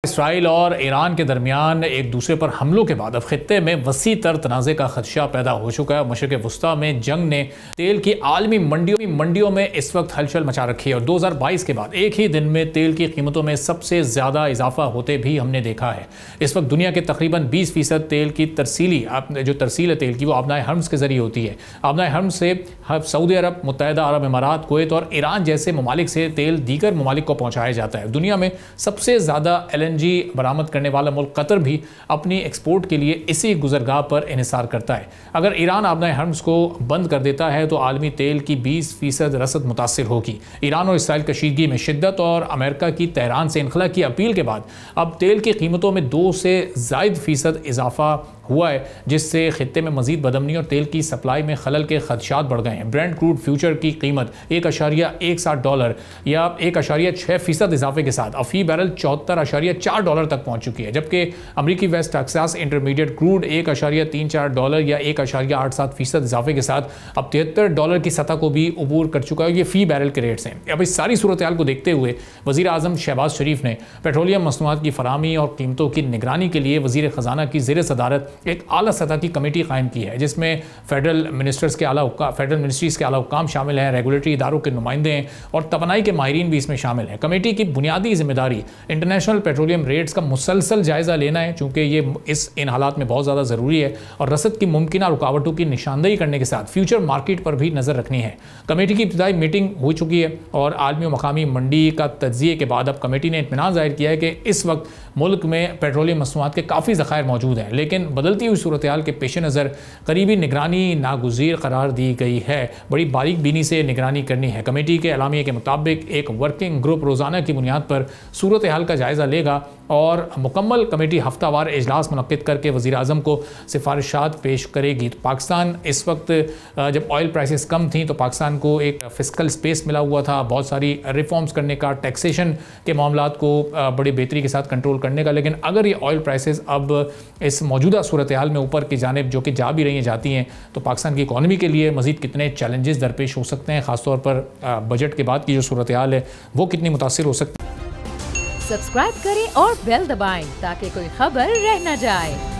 Israel और Iran के दरमियान एक दूसरे पर हमलों के बाद अब खित्ते में वसी तर तनाज़े का खदशा पैदा हो चुका है। मशरिक़ वुस्ता में जंग ने तेल की आलमी मंडियों में इस वक्त हलचल मचा रखी है और 2022 के बाद एक ही दिन में तेल की कीमतों में सबसे ज़्यादा इजाफा होते भी हमने देखा है। इस वक्त दुनिया के तकरीबन 20% तेल की तरसील है तेल की वो आबनाए हर्म्स के जरिए होती है। आबनाए हर्म्स से सऊदी अरब, मुत्तहिदा अरब इमारात, कुवैत और ईरान जैसे ममालिक से तेल दीगर ममालिक को पहुँचाया जाता है। दुनिया में सबसे ज़्यादा LNG बरामद करने वाला मुल्क कतर भी अपनी एक्सपोर्ट के लिए इसी गुजरगाह पर इन्हिसार करता है। अगर ईरान आबनाए हर्म्स को बंद कर देता है तो आलमी तेल की 20% रसद मुतासिर होगी। ईरान और इसराइल कशीदगी में शिद्दत और अमेरिका की तेहरान से इनखला की अपील के बाद अब तेल की कीमतों में 2 से ज़ायद % इजाफा हुआ है, जिससे खित्ते में मजीद बदमनी और तेल की सप्लाई में खलल के खदशात बढ़ गए हैं। ब्रेंट क्रूड फ्यूचर की कीमत $1.160 या 1.6% इजाफे के साथ फी बैरल $74.4 तक पहुंच चुकी है, जबकि अमरीकी वेस्ट टेक्सास इंटरमीडिएट क्रूड $1.34 या 1.87% इजाफे के साथ अब $73 की सतह को भी अबूर कर चुका है। ये फी बैरल के रेट्स हैं। अब इस सारी सूरत हाल को देखते हुए वज़ीर आज़म शहबाज शरीफ ने पेट्रोलियम मसनूआत की फराहमी और कीमतों की निगरानी के लिए वज़ीर ख़जाना की ज़ेर सदारत एक आला सतह की कमेटी कायम की है, जिसमें फेडरल मिनिस्ट्रीज़ के आला हुक्काम शामिल हैं, रेगुलेटरी इदारों के नुमाइंदे हैं और तवानाई के माहिरीन भी इसमें शामिल हैं। कमेटी की बुनियादी जिम्मेदारी इंटरनेशनल पेट्रोलियम रेट्स का मुसलसल जायज़ा लेना है, चूँकि ये इन हालात में बहुत ज़्यादा ज़रूरी है, और रसद की मुमकिन रुकावटों की निशानदेही करने के साथ फ्यूचर मार्केट पर भी नज़र रखनी है। कमेटी की इब्तिदाई मीटिंग हो चुकी है और आलमी और मकामी मंडी का तज्ज़िये के बाद अब कमेटी ने इत्मीनान ज़ाहिर किया है कि इस वक्त मुल्क में पेट्रोलियम मसनूआत के काफ़ी ज़खायर मौजूद हैं, लेकिन बदलती हुई सूरत हाल के पेश नज़र करीबी निगरानी नागुज़ीर करार दी गई है। बड़ी बारीक बीनी से निगरानी करनी है। कमेटी के एलामिया के मुताबिक एक वर्किंग ग्रुप रोज़ाना की बुनियाद पर सूरत हाल का जायज़ा लेगा और मुकम्मल कमेटी हफ्तावार इजलास मुनक्किद करके वज़ीर आज़म को सिफारिशात पेश करेगी। तो पाकिस्तान इस वक्त जब ऑयल प्राइसेस कम थी तो पाकिस्तान को एक फिस्कल स्पेस मिला हुआ था, बहुत सारी रिफॉर्म्स करने का, टैक्सेशन के मामलात को बड़ी बेहतरी के साथ कंट्रोल करने का। लेकिन अगर ये ऑयल प्राइसेस अब इस मौजूदा सूरत हाल में ऊपर की जानिब जो कि जा भी रही जाती हैं तो पाकिस्तान की इकॉनमी के लिए मज़ीद कितने चैलेंजेस दरपेश हो सकते हैं, ख़ासतौर पर बजट के बाद की जो सूरत हाल है वो कितनी मुतासिर हो सकती है। सब्सक्राइब करें और बेल दबाएं ताकि कोई खबर रह न जाए।